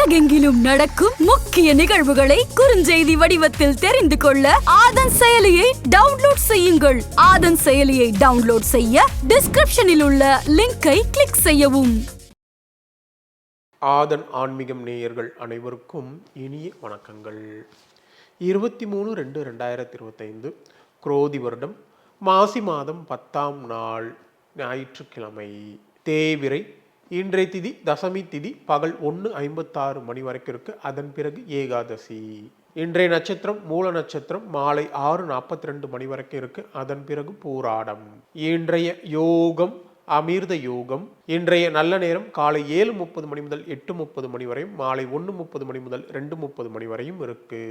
உலகெங்கிலும் நடக்கும் முக்கிய நிகழ்வுகளை குறுஞ்செய்தி வடிவத்தில் தெரிந்து கொள்ள ஆதன் செயலியை டவுன்லோட் செய்யுங்கள். ஆதன் செயலியை டவுன்லோட் செய்ய டிஸ்கிரிப்ஷனில் உள்ள லிங்கை கிளிக் செய்யவும். ஆதன் ஆன்மீகம் நேயர்கள் அனைவருக்கும் இனிய வணக்கங்கள். 23/2/2025 குரோதி வருடம் மாசி மாதம் 10ஆம் நாள் ஞாயிற்றுக்கிழமை. தேய்பிறை. இன்றைய திதி தசமி திதி பகல் 1:56 மணி வரைக்கும் இருக்கு. அதன் பிறகு ஏகாதசி. இன்றைய நட்சத்திரம் மூல நட்சத்திரம் மாலை 6:42 மணி வரைக்கும் இருக்கு. அதன் பிறகு பூராடம். இன்றைய யோகம் அமிர்த யோகம். இன்றைய நல்ல நேரம் காலை 7:30 மணி முதல் 8:30 மணி வரையும், மாலை 1:30 மணி முதல் 2:30 மணி வரையும் இருக்கு.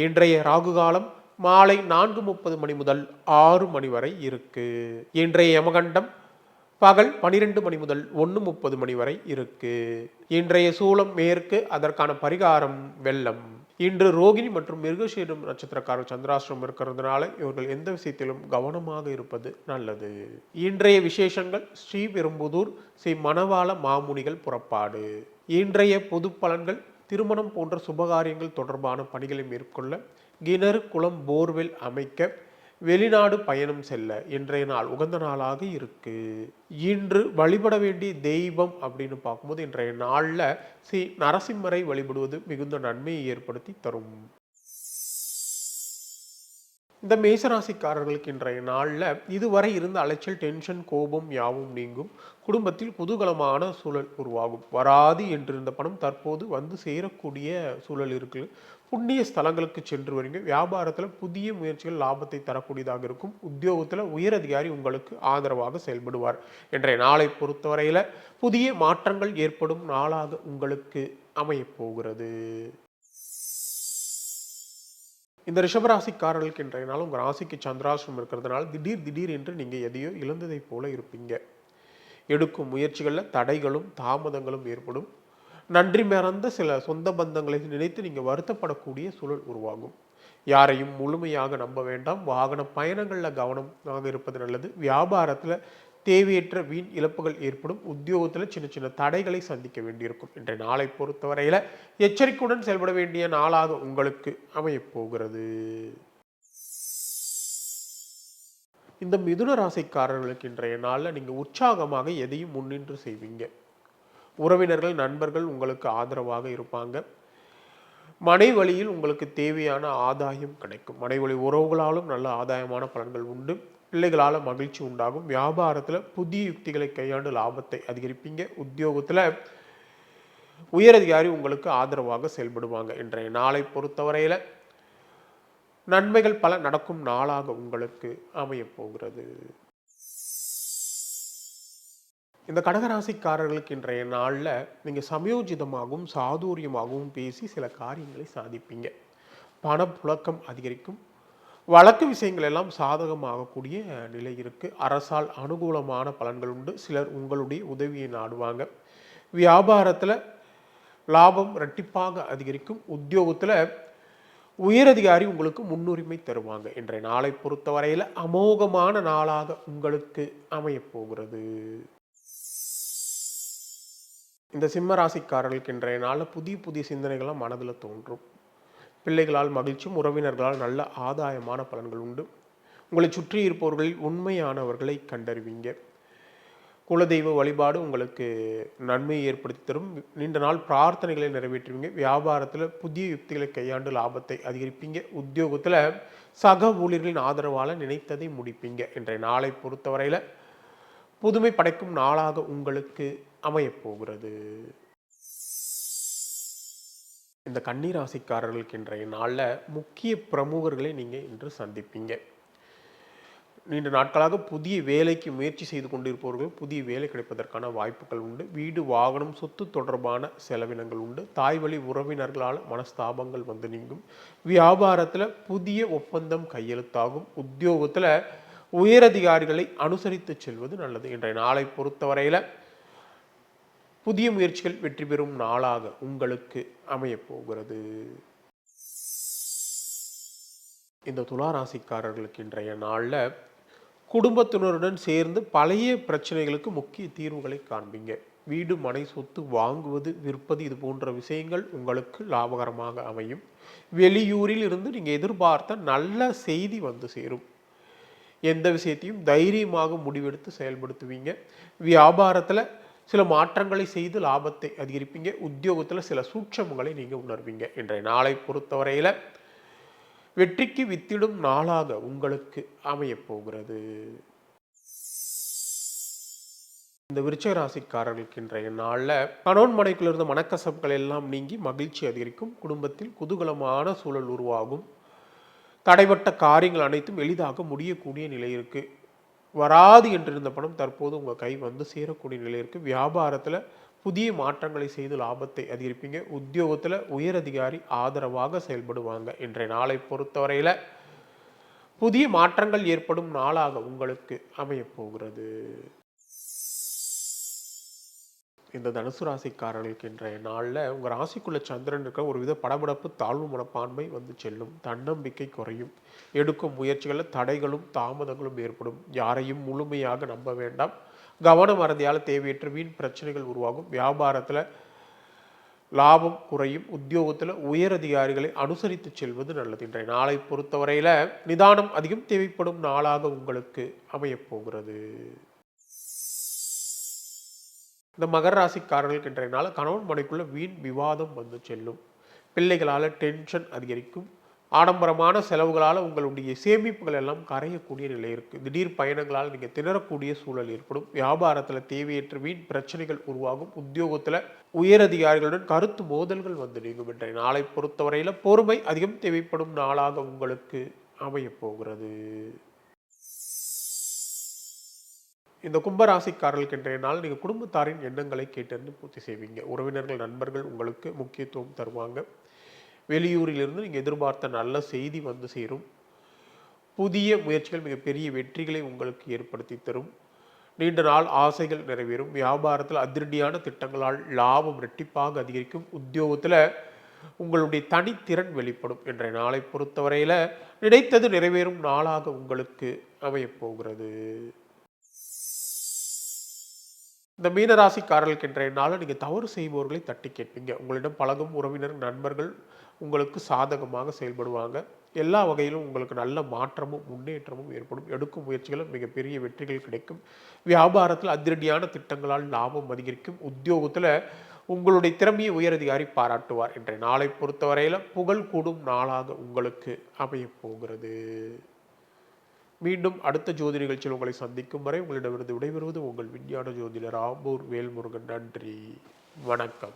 இன்றைய ராகு காலம் மாலை 4:30 மணி முதல் 6 மணி வரை இருக்கு. இன்றைய யமகண்டம் பகல் 12 மணி முதல் 1:30 மணி வரை இருக்கு. இன்றைய சூலம் மேற்கு. அதற்கான பரிகாரம் வெள்ளம். இன்று ரோகிணி மற்றும் மிருகசீரம் நட்சத்திரக்காரர் சந்திராஷ்டிரம் இருக்கிறதுனால இவர்கள் எந்த விஷயத்திலும் கவனமாக இருப்பது நல்லது. இன்றைய விசேஷங்கள் ஸ்ரீபெரும்புதூர் ஸ்ரீ மணவாள மாமுனிகள் புறப்பாடு. இன்றைய பொது பலன்கள் திருமணம் போன்ற சுபகாரியங்கள் தொடர்பான பணிகளை மேற்கொள்ள, கிணறு குளம் போர்வெல் அமைக்க, வெளிநாடு பயணம் செல்ல இன்றைய நாள் உகந்த நாளாக இருக்கு. இன்று வழிபட வேண்டிய தெய்வம் அப்படின்னு பார்க்கும்போது இன்றைய நாளில் ஸ்ரீ நரசிம்மரை வழிபடுவது மிகுந்த நன்மையை ஏற்படுத்தி தரும். இந்த மேசராசிக்காரர்களுக்கு இன்றைய நாளில் இதுவரை இருந்த அலைச்சல், டென்ஷன், கோபம் யாவும் நீங்கும். குடும்பத்தில் குதூகலமான சூழல் உருவாகும். வராது என்றிருந்த பணம் தற்போது வந்து சேரக்கூடிய சூழல் இருக்கு. புண்ணிய ஸ்தலங்களுக்கு சென்று வரீங்க. வியாபாரத்தில் புதிய முயற்சிகள் லாபத்தை தரக்கூடியதாக இருக்கும். உத்தியோகத்தில் உயரதிகாரி உங்களுக்கு ஆதரவாக செயல்படுவார். இன்றைய நாளை பொறுத்தவரையில் புதிய மாற்றங்கள் ஏற்படும் நாளாக உங்களுக்கு அமையப்போகிறது. இந்த ரிஷபராசிக்காரர்களுக்கு இன்றைய நாள் உங்கள் ராசிக்கு சந்திராசிரமம் இருக்கிறதுனால திடீர் என்று நீங்கள் எதையோ இழந்ததை போல இருப்பீங்க. எடுக்கும் முயற்சிகளில் தடைகளும் தாமதங்களும் ஏற்படும். நன்றி மறந்த சில சொந்த பந்தங்களை நினைத்து நீங்கள் வருத்தப்படக்கூடிய சூழல் உருவாகும். யாரையும் முழுமையாக நம்ப வேண்டாம். வாகன பயணங்களில் கவனமாக இருப்பது நல்லது. வியாபாரத்தில் தேவையற்ற வீண் இழப்புகள் ஏற்படும். உத்தியோகத்தில் சின்ன சின்ன தடைகளை சந்திக்க வேண்டியிருக்கும். இன்றைய நாளை பொறுத்தவரையில் எச்சரிக்கையுடன் செயல்பட வேண்டிய நாளாக உங்களுக்கு அமையப்போகிறது. இந்த மிதுன ராசிக்காரர்களுக்கு இன்றைய நாளில் நீங்கள் உற்சாகமாக எதையும் முன்னின்று செய்வீங்க. உறவினர்கள் நண்பர்கள் உங்களுக்கு ஆதரவாக இருப்பாங்க. மனை வழியில் உங்களுக்கு தேவையான ஆதாயம் கிடைக்கும். மனை வழி உறவுகளாலும் நல்ல ஆதாயமான பலன்கள் உண்டு. பிள்ளைகளால் மகிழ்ச்சி உண்டாகும். வியாபாரத்தில் புதிய யுக்திகளை கையாண்டு லாபத்தை அதிகரிப்பீங்க. உத்தியோகத்தில் உயரதிகாரி உங்களுக்கு ஆதரவாக செயல்படுவாங்க. இன்றைய நாளை பொறுத்தவரையில் நன்மைகள் பல நடக்கும் நாளாக உங்களுக்கு அமையப்போகிறது. இந்த கடகராசிக்காரர்களுக்கு இன்றைய நாளில் நீங்கள் சமயோஜிதமாகவும் சாதுரியமாகவும் பேசி சில காரியங்களை சாதிப்பீங்க. பணப்புழக்கம் அதிகரிக்கும். வழக்கு விஷயங்கள் எல்லாம் சாதகமாகக்கூடிய நிலை இருக்கு. அரசால் அனுகூலமான பலன்கள் உண்டு. சிலர் உங்களுடைய உதவியை நாடுவாங்க. வியாபாரத்தில் லாபம் இரட்டிப்பாக அதிகரிக்கும். உத்தியோகத்தில் உயரதிகாரி உங்களுக்கு முன்னுரிமை தருவாங்க. இன்றைய நாளை பொறுத்தவரையில் அமோகமான நாளாக உங்களுக்கு அமையப்போகிறது. இந்த சிம்ம ராசிக்காரர்களுக்கு இன்றைய நாளில் புதிய சிந்தனைகள்லாம் மனதில் தோன்றும். பிள்ளைகளால் மகிழ்ச்சியும், உறவினர்களால் நல்ல ஆதாயமான பலன்கள் உண்டு. உங்களை சுற்றி இருப்பவர்களில் உண்மையானவர்களை கண்டறிவீங்க. குலதெய்வ வழிபாடு உங்களுக்கு நன்மையை ஏற்படுத்தி தரும். நீண்ட நாள் பிரார்த்தனைகளை நிறைவேற்றுவீங்க. வியாபாரத்தில் புதிய யுக்திகளை கையாண்டு லாபத்தை அதிகரிப்பீங்க. உத்தியோகத்தில் சக ஊழியர்களின் ஆதரவால் நினைத்ததை முடிப்பீங்க. இன்றைய நாளை பொறுத்தவரையில் புதுமை படைக்கும் நாளாக உங்களுக்கு அமையப்போகிறது. இந்த கன்னிராசிக்காரர்களுக்கு இன்றைய நாளில் முக்கிய பிரமுகர்களை நீங்கள் இன்று சந்திப்பீங்க. நீண்ட நாட்களாக புதிய வேலைக்கு முயற்சி செய்து கொண்டிருப்பவர்கள் புதிய வேலை கிடைப்பதற்கான வாய்ப்புகள் உண்டு. வீடு வாகனம் சொத்து தொடர்பான செலவினங்கள் உண்டு. தாய் வழி உறவினர்களால் மனஸ்தாபங்கள் வந்து நீங்கும். வியாபாரத்தில் புதிய ஒப்பந்தம் கையெழுத்தாகும். உத்தியோகத்தில் உயரதிகாரிகளை அனுசரித்து செல்வது நல்லது. இன்றைய நாளை பொறுத்தவரையில் புதிய முயற்சிகள் வெற்றி பெறும் நாளாக உங்களுக்கு அமையப்போகிறது. இந்த துளாராசிக்காரர்களுக்கு இன்றைய நாளில் குடும்பத்தினருடன் சேர்ந்து பழைய பிரச்சனைகளுக்கு முக்கிய தீர்வுகளை காண்பீங்க. வீடு மனை சொத்து வாங்குவது விற்பது இது போன்ற விஷயங்கள் உங்களுக்கு லாபகரமாக அமையும். வெளியூரில் இருந்து நீங்கள் எதிர்பார்த்த நல்ல செய்தி வந்து சேரும். எந்த விஷயத்தையும் தைரியமாக முடிவெடுத்து செயல்படுத்துவீங்க. வியாபாரத்தில் சில மாற்றங்களை செய்து லாபத்தை அதிகரிப்பீங்க. உத்தியோகத்தில் சில சூட்சமங்களை நீங்கள் உணர்வீங்க. இன்றைய நாளை பொறுத்தவரையில் வெற்றிக்கு வித்திடும் நாளாக உங்களுக்கு அமையப் போகிறது. இந்த விருச்சிக ராசிக்காரர்களுக்கு இன்றைய நாளில் கணவன் மனைக்குள்ள இருந்த மனக்கசப்புகள் எல்லாம் நீங்கி மகிழ்ச்சி அதிகரிக்கும். குடும்பத்தில் குதூகலமான சூழல் உருவாகும். தடைப்பட்ட காரியங்கள் அனைத்தும் எளிதாக முடியக்கூடிய நிலை இருக்கு. வராது என்றிருந்த பணம் தற்போது உங்கள் கை வந்து சேரக்கூடிய நிலை இருக்கு. வியாபாரத்தில் புதிய மாற்றங்களை செய்து லாபத்தை அதிகரிப்பீங்க. உத்தியோகத்தில் உயரதிகாரி ஆதரவாக செயல்படுவாங்க. இன்றைய நாளை பொறுத்தவரையில் புதிய மாற்றங்கள் ஏற்படும் நாளாக உங்களுக்கு அமையப் போகிறது. இந்த தனுசு ராசிக்காரர்களுக்கு இன்றைய நாளில் உங்கள் ராசிக்குள்ள சந்திரன் இருக்க ஒரு வித படபடப்பு தாழ்வு மனப்பான்மை வந்து செல்லும். தன்னம்பிக்கை குறையும். எடுக்கும் முயற்சிகளில் தடைகளும் தாமதங்களும் ஏற்படும். யாரையும் முழுமையாக நம்ப வேண்டாம். கவன மறதியால் தேவையற்ற வீண் பிரச்சனைகள் உருவாகும். வியாபாரத்தில் லாபம் குறையும். உத்தியோகத்தில் உயர் அதிகாரிகளை அனுசரித்து செல்வது நல்லது. இன்றைய நாளை பொறுத்தவரையில் நிதானம் அதிகம் தேவைப்படும் நாளாக உங்களுக்கு அமையப் போகிறது. இந்த மகர ராசிக்காரர்களுக்கு இன்றைய நாள் கணவன் மனைக்குள்ள வீண் விவாதம் வந்து செல்லும். பிள்ளைகளால் டென்ஷன் அதிகரிக்கும். ஆடம்பரமான செலவுகளால் உங்களுடைய சேமிப்புகள் எல்லாம் கரையக்கூடிய நிலை இருக்குது. திடீர் பயணங்களால் நீங்கள் திணறக்கூடிய சூழல் ஏற்படும். வியாபாரத்தில் தேவையற்ற வீண் பிரச்சனைகள் உருவாகும். உத்தியோகத்தில் உயரதிகாரிகளுடன் கருத்து மோதல்கள் வந்து நீங்கும். இன்றைய நாளை பொறுத்தவரையில் பொறுமை அதிகம் தேவைப்படும் நாளாக உங்களுக்கு அமையப் போகிறது. இந்த கும்பராசிக்காரர்களுக்கு இன்றைய நாள் நீங்கள் குடும்பத்தாரின் எண்ணங்களை கேட்டறிந்து பூர்த்தி செய்வீங்க. உறவினர்கள் நண்பர்கள் உங்களுக்கு முக்கியத்துவம் தருவாங்க. வெளியூரிலிருந்து நீங்கள் எதிர்பார்த்த நல்ல செய்தி வந்து சேரும். புதிய முயற்சிகள் மிகப்பெரிய வெற்றிகளை உங்களுக்கு ஏற்படுத்தி தரும். நீண்ட நாள் ஆசைகள் நிறைவேறும். வியாபாரத்தில் அதிரடியான திட்டங்களால் லாபம் இரட்டிப்பாக அதிகரிக்கும். உத்தியோகத்தில் உங்களுடைய தனித்திறன் வெளிப்படும். இன்றைய நாளை பொறுத்தவரையில் நினைத்தது நிறைவேறும் நாளாக உங்களுக்கு அமையப் போகிறது. இந்த மீனராசிக்காரர்களுக்கு இன்றைய நாளில் நீங்கள் தவறு செய்பவர்களை தட்டி கேட்பீங்க. உங்களிடம் பழகும் உறவினர் நண்பர்கள் உங்களுக்கு சாதகமாக செயல்படுவாங்க. எல்லா வகையிலும் உங்களுக்கு நல்ல மாற்றமும் முன்னேற்றமும் ஏற்படும். எடுக்கும் முயற்சிகளும் மிகப்பெரிய வெற்றிகள் கிடைக்கும். வியாபாரத்தில் அதிரடியான திட்டங்களால் லாபம் அதிகரிக்கும். உத்தியோகத்தில் உங்களுடைய திறமையை உயரதிகாரி பாராட்டுவார். இன்றைய நாளை பொறுத்தவரையில் புகழ் கூடும் நாளாக உங்களுக்கு அமையப் போகிறது. மீண்டும் அடுத்த ஜோதி நிகழ்ச்சியில் உங்களை சந்திக்கும் வரை உங்களிடமிருந்து விடைபெறுவது உங்கள் விஞ்ஞான ஜோதிடர் ஆம்பூர் வேல்முருகன். நன்றி, வணக்கம்.